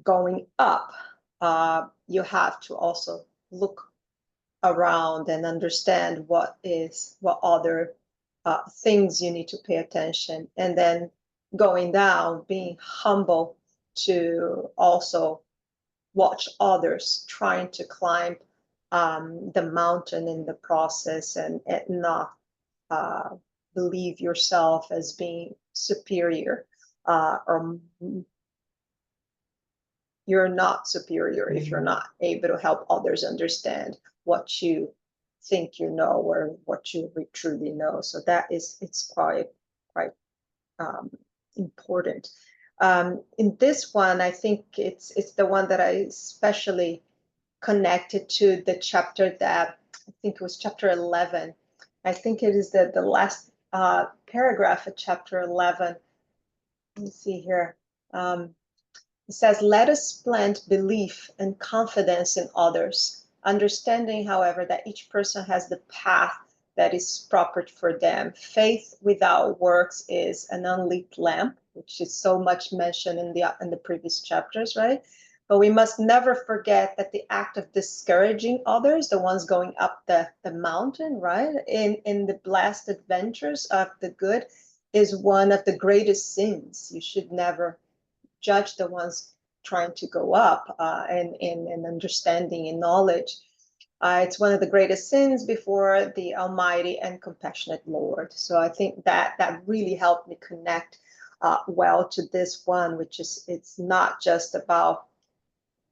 going up, you have to also look around and understand what other things you need to pay attention, and then going down, being humble to also watch others trying to climb the mountain in the process, and not believe yourself as being superior, or you're not superior if you're not able to help others understand what you think you know or what you truly know. So it's quite important. In this one, I think it's the one that I especially connected to the chapter that I think it was chapter 11. I think it is the last paragraph of chapter 11. Let me see here. It says, let us plant belief and confidence in others, understanding, however, that each person has the path that is proper for them. Faith without works is an unlit lamp, which is so much mentioned in the previous chapters, right? But we must never forget that the act of discouraging others, the ones going up the mountain, right, in the blessed adventures of the good, is one of the greatest sins. You should never judge the ones trying to go up in understanding and knowledge. It's one of the greatest sins before the Almighty and compassionate Lord. So I think that really helped me connect well to this one, which is, it's not just about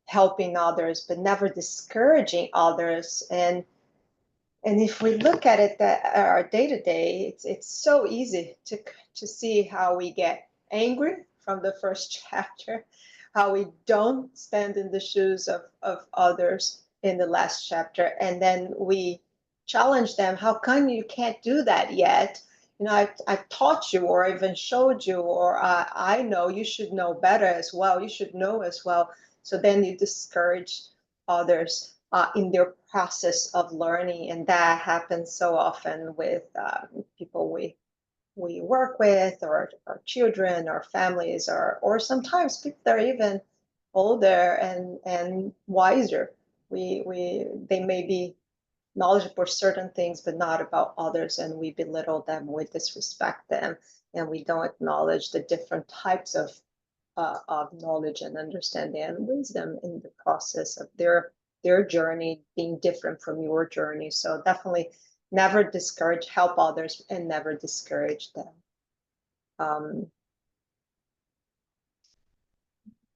helping others, but never discouraging others. And if we look at it, that our day-to-day, it's so easy to see how we get angry from the first chapter, how we don't stand in the shoes of others in the last chapter, and then we challenge them. How come you can't do that yet? You know, I've taught you, or even showed you, or I know you should know better as well. You should know as well. So then you discourage others in their process of learning, and that happens so often with people we work with, or our children, or families, or sometimes people that are even older and wiser. They may be knowledgeable for certain things, but not about others, and we belittle them, we disrespect them, and we don't acknowledge the different types of knowledge and understanding and wisdom in the process of their journey being different from your journey. So definitely never discourage, help others, and never discourage them.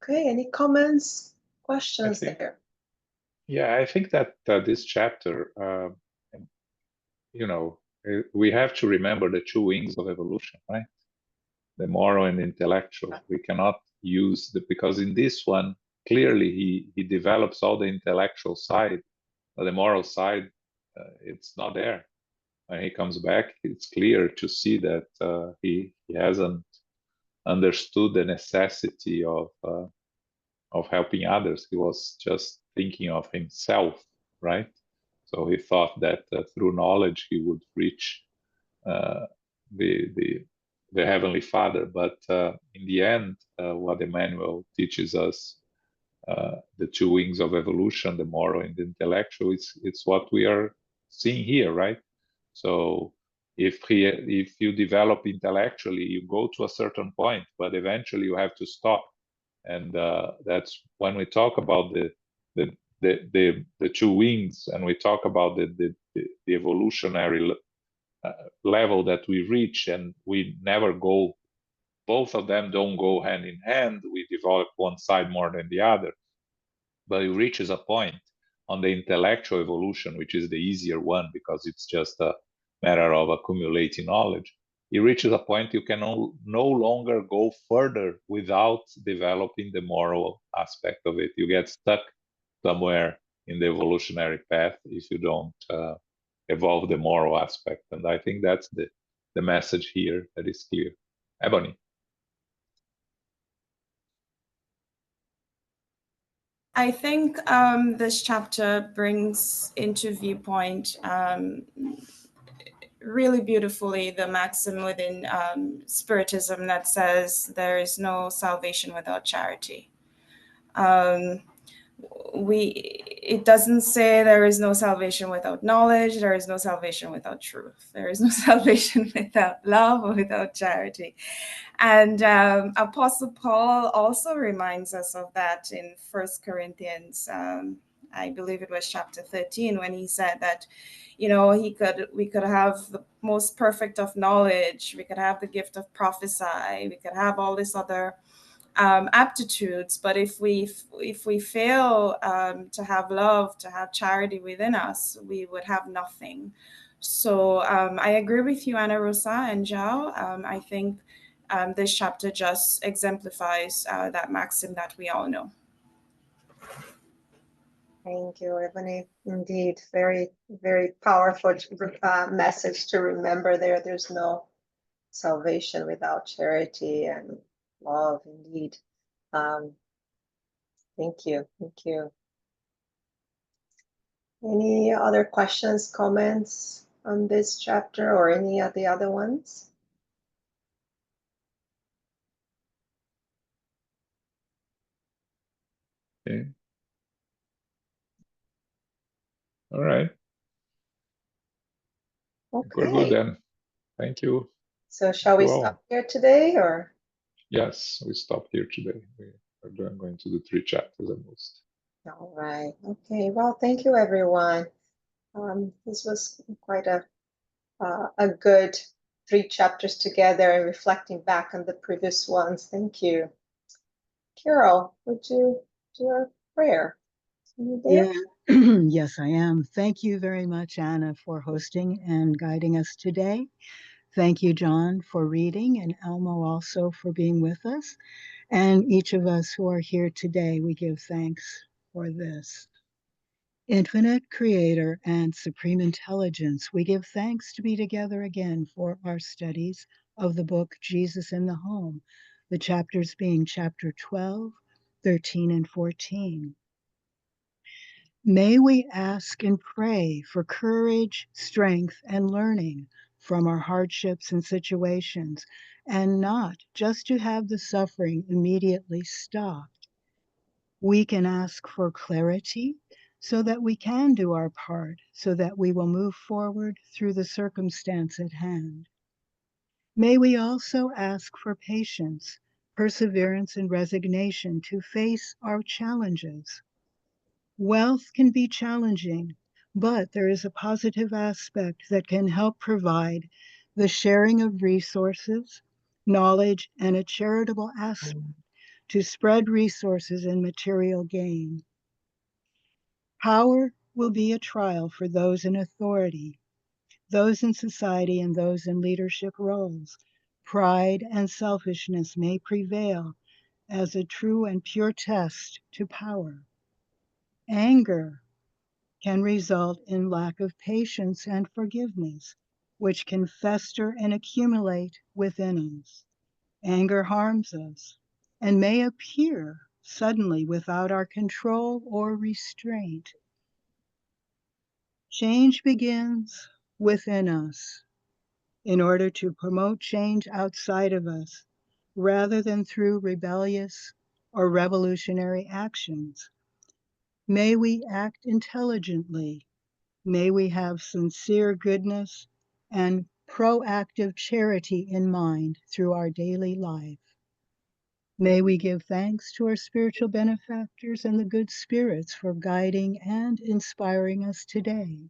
Okay, any comments, questions there? Yeah, I think that this chapter, we have to remember the two wings of evolution, right? The moral and intellectual. We cannot use because in this one, clearly he develops all the intellectual side, but the moral side, it's not there. When he comes back, it's clear to see that he hasn't understood the necessity of helping others. He was just thinking of himself, right? So he thought that through knowledge he would reach the Heavenly Father. But in the end, what Emmanuel teaches us, the two wings of evolution, the moral and the intellectual, it's what we are seeing here, right? So if you develop intellectually, you go to a certain point, but eventually you have to stop And that's when we talk about the two wings, and we talk about the evolutionary level that we reach, and we never go, both of them don't go hand in hand. We develop one side more than the other, but it reaches a point on the intellectual evolution, which is the easier one because it's just a matter of accumulating knowledge. It reaches a point you can no longer go further without developing the moral aspect of it. You get stuck somewhere in the evolutionary path if you don't evolve the moral aspect. And I think that's the message here that is clear. Ebony. I think this chapter brings into viewpoint really beautifully the maxim within Spiritism that says there is no salvation without charity. It doesn't say there is no salvation without knowledge, there is no salvation without truth, there is no salvation without love or without charity. And Apostle Paul also reminds us of that in 1 Corinthians, I believe it was chapter 13, when he said that, you know, we could have the most perfect of knowledge, we could have the gift of prophecy, we could have all this other aptitudes, but if we fail to have love, to have charity within us, we would have nothing. So I agree with you, Ana Rosa and Zhao. I think this chapter just exemplifies that maxim that we all know. Thank you, Ebony. Indeed, very, very powerful message to remember there. There's no salvation without charity and love, indeed. Thank you. Thank you. Any other questions, comments on this chapter or any of the other ones? Okay. All right. Okay. We're good then. Thank you. So shall we stop here today, or? Yes, we stop here today. We are going to do 3 chapters at most. All right. Okay. Well, thank you, everyone. This was quite a good 3 chapters together and reflecting back on the previous ones. Thank you. Carol, would you do a prayer? Yeah. Yes, I am. Thank you very much, Anna, for hosting and guiding us today. Thank you, John, for reading, and Elmo also for being with us. And each of us who are here today, we give thanks for this. Infinite Creator and Supreme Intelligence, we give thanks to be together again for our studies of the book Jesus in the Home, the chapters being chapter 12, 13, and 14. May we ask and pray for courage, strength, and learning from our hardships and situations, and not just to have the suffering immediately stopped. We can ask for clarity so that we can do our part, so that we will move forward through the circumstance at hand. May we also ask for patience, perseverance, and resignation to face our challenges. Wealth can be challenging, but there is a positive aspect that can help provide the sharing of resources, knowledge, and a charitable aspect to spread resources and material gain. Power will be a trial for those in authority, those in society, and those in leadership roles. Pride and selfishness may prevail as a true and pure test to power. Anger can result in lack of patience and forgiveness, which can fester and accumulate within us. Anger harms us and may appear suddenly without our control or restraint. Change begins within us in order to promote change outside of us, rather than through rebellious or revolutionary actions. May we act intelligently. May we have sincere goodness and proactive charity in mind through our daily life. May we give thanks to our spiritual benefactors and the good spirits for guiding and inspiring us today.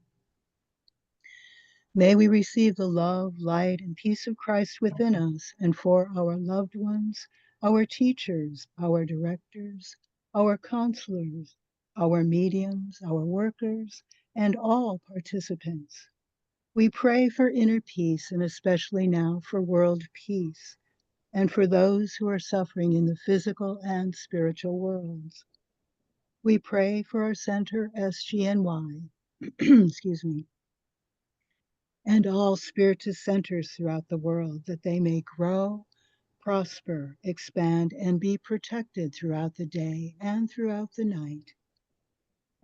May we receive the love, light, and peace of Christ within us and for our loved ones, our teachers, our directors, our counselors, our mediums, our workers, and all participants. We pray for inner peace and especially now for world peace, and for those who are suffering in the physical and spiritual worlds. We pray for our center, SGNY, excuse me, and all spiritist centers throughout the world, that they may grow, prosper, expand, and be protected throughout the day and throughout the night.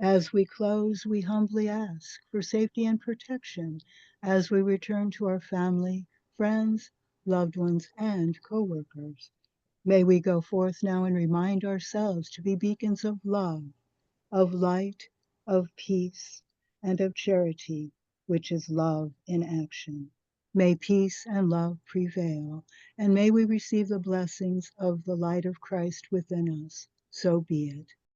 As we close, we humbly ask for safety and protection as we return to our family, friends, loved ones, and co-workers. May we go forth now and remind ourselves to be beacons of love, of light, of peace, and of charity, which is love in action. May peace and love prevail, and may we receive the blessings of the light of Christ within us. So be it.